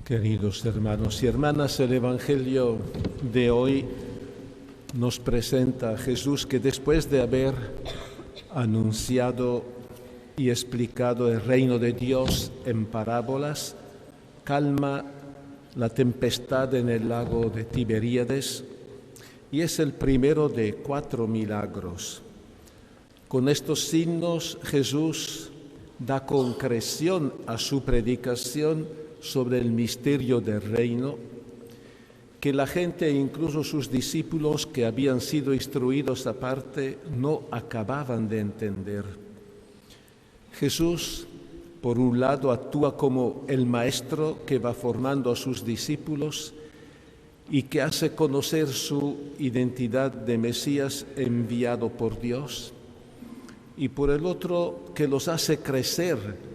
Queridos hermanos y hermanas, el Evangelio de hoy nos presenta a Jesús que después de haber anunciado y explicado el reino de Dios en parábolas, calma la tempestad en el lago de Tiberíades y es el primero de 4 milagros. Con estos signos Jesús da concreción a su predicación sobre el misterio del reino, que la gente, incluso sus discípulos que habían sido instruidos aparte, no acababan de entender. Jesús, por un lado, actúa como el maestro que va formando a sus discípulos y que hace conocer su identidad de Mesías enviado por Dios, y por el otro, que los hace crecer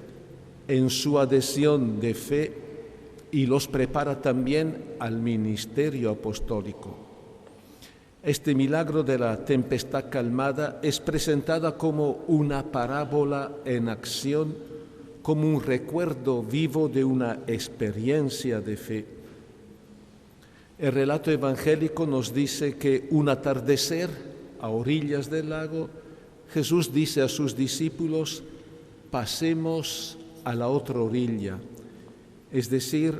en su adhesión de fe y los prepara también al ministerio apostólico. Este milagro de la tempestad calmada es presentada como una parábola en acción, como un recuerdo vivo de una experiencia de fe. El relato evangélico nos dice que un atardecer a orillas del lago, Jesús dice a sus discípulos: pasemos a la otra orilla, es decir,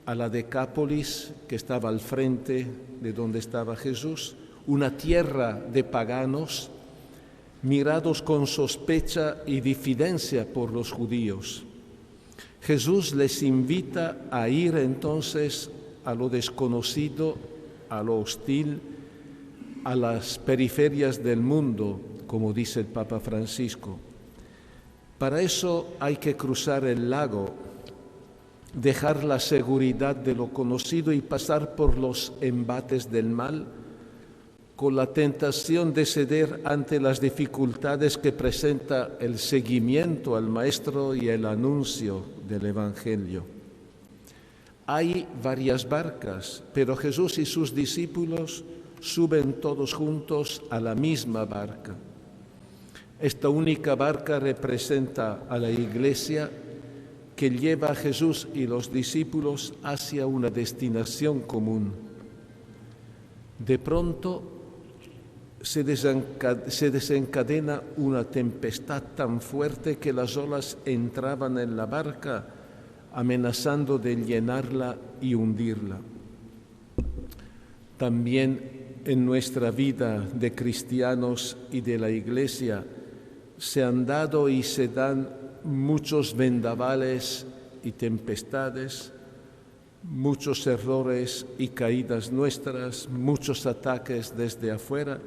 a la Decápolis que estaba al frente de donde estaba Jesús, una tierra de paganos mirados con sospecha y difidencia por los judíos. Jesús les invita a ir entonces a lo desconocido, a lo hostil, a las periferias del mundo, como dice el Papa Francisco. Para eso hay que cruzar el lago, dejar la seguridad de lo conocido y pasar por los embates del mal, con la tentación de ceder ante las dificultades que presenta el seguimiento al Maestro y el anuncio del Evangelio. Hay varias barcas, pero Jesús y sus discípulos suben todos juntos a la misma barca. Esta única barca representa a la Iglesia que lleva a Jesús y los discípulos hacia una destinación común. De pronto se desencadena una tempestad tan fuerte que las olas entraban en la barca, amenazando de llenarla y hundirla. También en nuestra vida de cristianos y de la Iglesia se han dado y se dan muchos vendavales y tempestades, muchos errores y caídas nuestras, muchos ataques desde afuera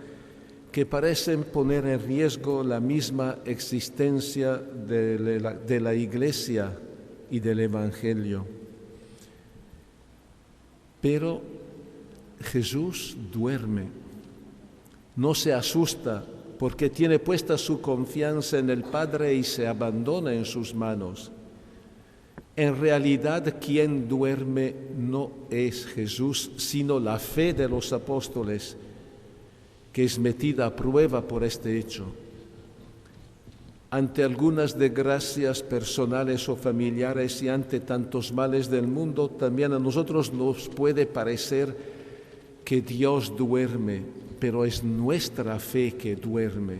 que parecen poner en riesgo la misma existencia de la Iglesia y del Evangelio. Pero Jesús duerme, no se asusta porque tiene puesta su confianza en el Padre y se abandona en sus manos. En realidad, quien duerme no es Jesús, sino la fe de los apóstoles, que es metida a prueba por este hecho. Ante algunas desgracias personales o familiares y ante tantos males del mundo, también a nosotros nos puede parecer que Dios duerme, pero es nuestra fe que duerme.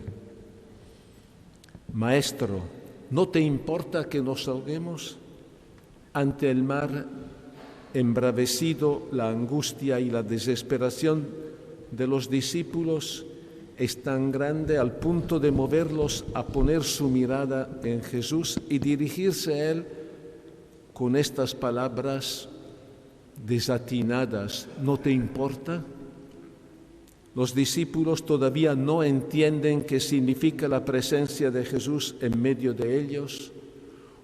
Maestro, ¿no te importa que nos ahoguemos? Ante el mar embravecido, la angustia y la desesperación de los discípulos es tan grande al punto de moverlos a poner su mirada en Jesús y dirigirse a Él con estas palabras desatinadas: ¿no te importa? Los discípulos todavía no entienden qué significa la presencia de Jesús en medio de ellos,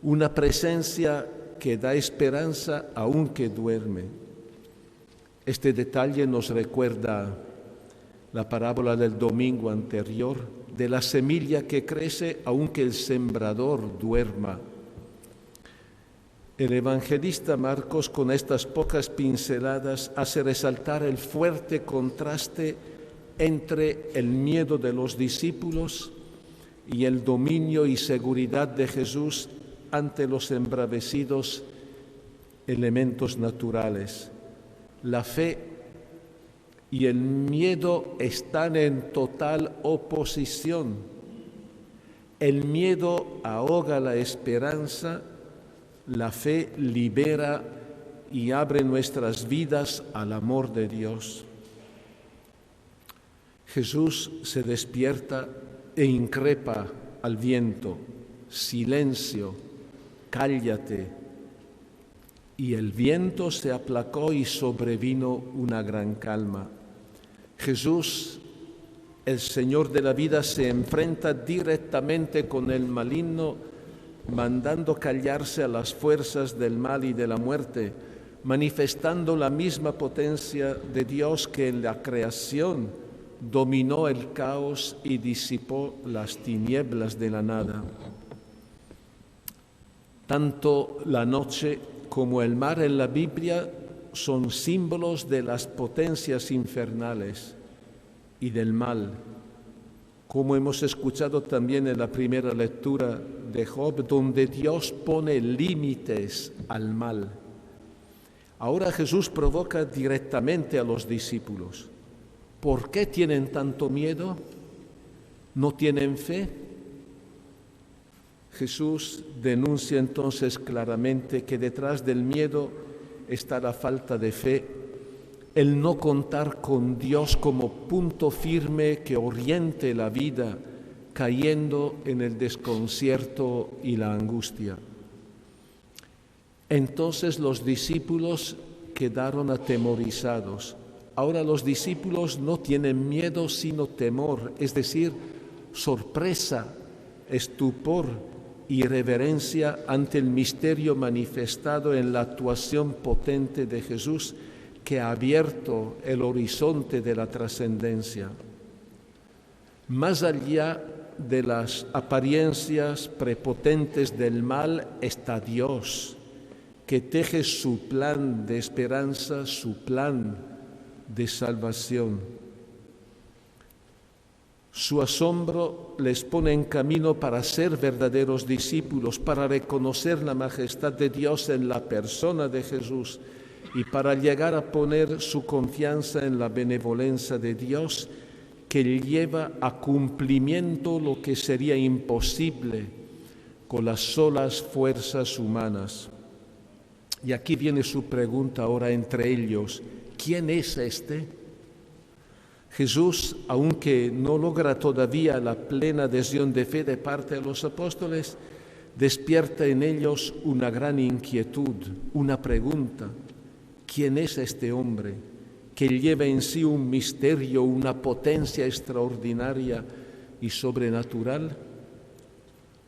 una presencia que da esperanza aunque duerme. Este detalle nos recuerda la parábola del domingo anterior de la semilla que crece aunque el sembrador duerma. El evangelista Marcos, con estas pocas pinceladas, hace resaltar el fuerte contraste entre el miedo de los discípulos y el dominio y seguridad de Jesús ante los embravecidos elementos naturales. La fe y el miedo están en total oposición. El miedo ahoga la esperanza, la fe libera y abre nuestras vidas al amor de Dios. Jesús se despierta e increpa al viento: silencio, cállate. Y el viento se aplacó y sobrevino una gran calma. Jesús, el Señor de la vida, se enfrenta directamente con el maligno, mandando callarse a las fuerzas del mal y de la muerte, manifestando la misma potencia de Dios que en la creación dominó el caos y disipó las tinieblas de la nada. Tanto la noche como el mar en la Biblia son símbolos de las potencias infernales y del mal, como hemos escuchado también en la primera lectura de Job, donde Dios pone límites al mal. Ahora Jesús provoca directamente a los discípulos. ¿Por qué tienen tanto miedo? ¿No tienen fe? Jesús denuncia entonces claramente que detrás del miedo está la falta de fe, el no contar con Dios como punto firme que oriente la vida, cayendo en el desconcierto y la angustia. Entonces los discípulos quedaron atemorizados. Ahora los discípulos no tienen miedo sino temor, es decir, sorpresa, estupor y reverencia ante el misterio manifestado en la actuación potente de Jesús que ha abierto el horizonte de la trascendencia. Más allá de las apariencias prepotentes del mal está Dios, que teje su plan de esperanza, su plan de salvación. Su asombro les pone en camino para ser verdaderos discípulos, para reconocer la majestad de Dios en la persona de Jesús y para llegar a poner su confianza en la benevolencia de Dios que lleva a cumplimiento lo que sería imposible con las solas fuerzas humanas. Y aquí viene su pregunta ahora entre ellos: ¿quién es este? Jesús, aunque no logra todavía la plena adhesión de fe de parte de los apóstoles, despierta en ellos una gran inquietud, una pregunta: ¿quién es este hombre que lleva en sí un misterio, una potencia extraordinaria y sobrenatural?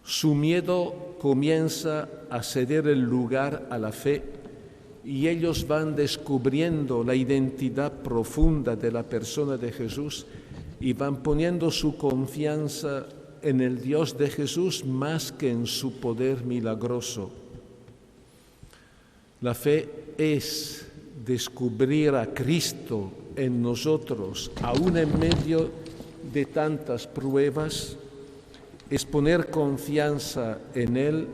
Su miedo comienza a ceder el lugar a la fe y ellos van descubriendo la identidad profunda de la persona de Jesús y van poniendo su confianza en el Dios de Jesús más que en su poder milagroso. La fe es descubrir a Cristo en nosotros, aún en medio de tantas pruebas, es poner confianza en Él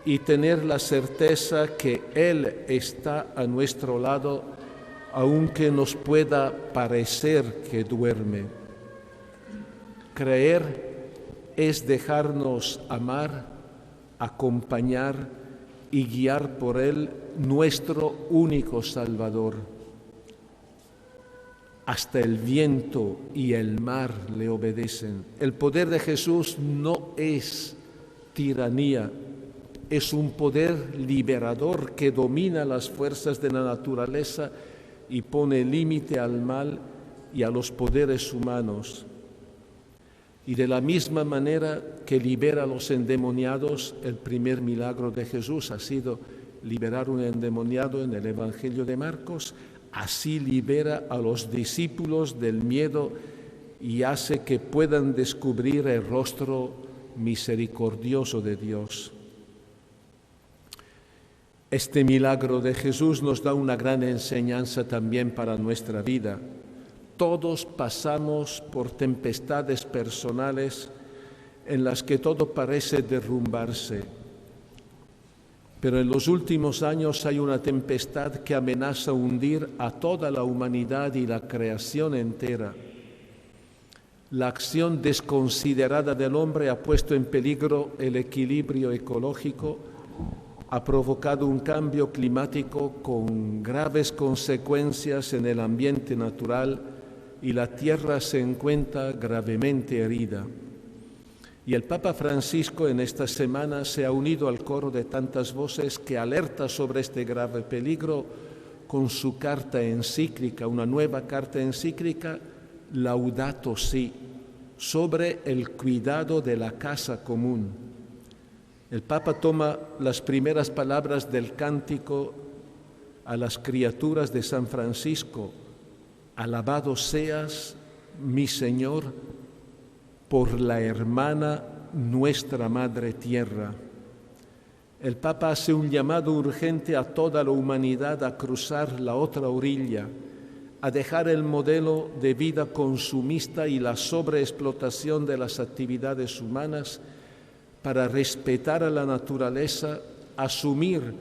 y tener la certeza que Él está a nuestro lado, aunque nos pueda parecer que duerme. Creer es dejarnos amar, acompañar y guiar por Él, nuestro único Salvador. Hasta el viento y el mar le obedecen. El poder de Jesús no es tiranía, es un poder liberador que domina las fuerzas de la naturaleza y pone límite al mal y a los poderes humanos. Y de la misma manera que libera a los endemoniados, el primer milagro de Jesús ha sido liberar un endemoniado en el Evangelio de Marcos, así libera a los discípulos del miedo y hace que puedan descubrir el rostro misericordioso de Dios. Este milagro de Jesús nos da una gran enseñanza también para nuestra vida. Todos pasamos por tempestades personales en las que todo parece derrumbarse. Pero en los últimos años hay una tempestad que amenaza hundir a toda la humanidad y la creación entera. La acción desconsiderada del hombre ha puesto en peligro el equilibrio ecológico, ha provocado un cambio climático con graves consecuencias en el ambiente natural y la tierra se encuentra gravemente herida. Y el Papa Francisco en esta semana se ha unido al coro de tantas voces que alerta sobre este grave peligro con su carta encíclica, una nueva carta encíclica, Laudato Si, sobre el cuidado de la casa común. El Papa toma las primeras palabras del cántico a las criaturas de San Francisco: alabado seas, mi Señor, por la hermana nuestra Madre Tierra. El Papa hace un llamado urgente a toda la humanidad a cruzar la otra orilla, a dejar el modelo de vida consumista y la sobreexplotación de las actividades humanas para respetar a la naturaleza, asumir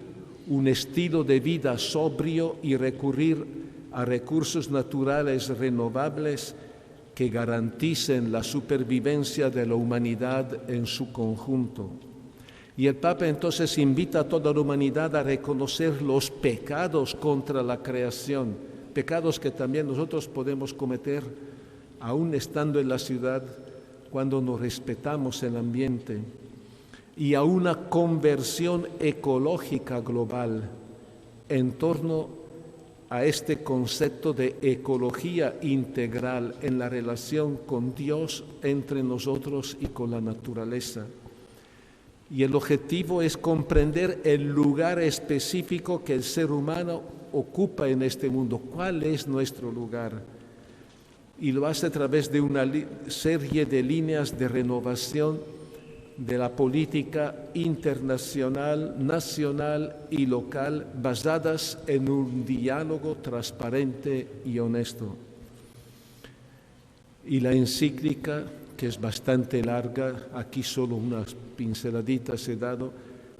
un estilo de vida sobrio y recurrir a recursos naturales renovables que garanticen la supervivencia de la humanidad en su conjunto. Y el Papa entonces invita a toda la humanidad a reconocer los pecados contra la creación, pecados que también nosotros podemos cometer aún estando en la ciudad cuando no respetamos el ambiente, y a una conversión ecológica global en torno a este concepto de ecología integral en la relación con Dios, entre nosotros y con la naturaleza. Y el objetivo es comprender el lugar específico que el ser humano ocupa en este mundo. ¿Cuál es nuestro lugar? Y lo hace a través de una serie de líneas de renovación de la política internacional, nacional y local basadas en un diálogo transparente y honesto. Y la encíclica, que es bastante larga, aquí solo unas pinceladitas he dado,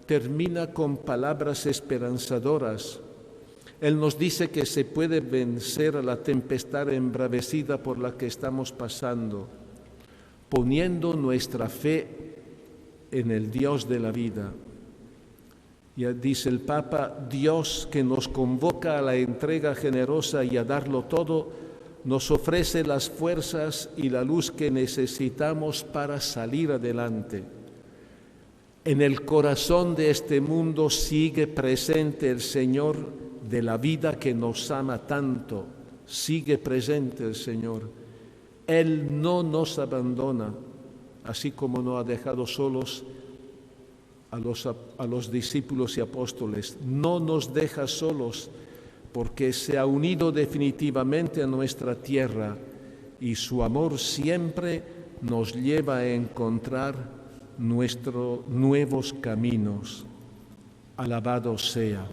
termina con palabras esperanzadoras. Él nos dice que se puede vencer a la tempestad embravecida por la que estamos pasando, poniendo nuestra fe en el Dios de la vida. Ya dice el Papa, Dios que nos convoca a la entrega generosa y a darlo todo, nos ofrece las fuerzas y la luz que necesitamos para salir adelante. En el corazón de este mundo sigue presente el Señor de la vida que nos ama tanto, sigue presente el Señor. Él no nos abandona, así como no ha dejado solos a los discípulos y apóstoles. No nos deja solos porque se ha unido definitivamente a nuestra tierra y su amor siempre nos lleva a encontrar nuestros nuevos caminos. Alabado sea.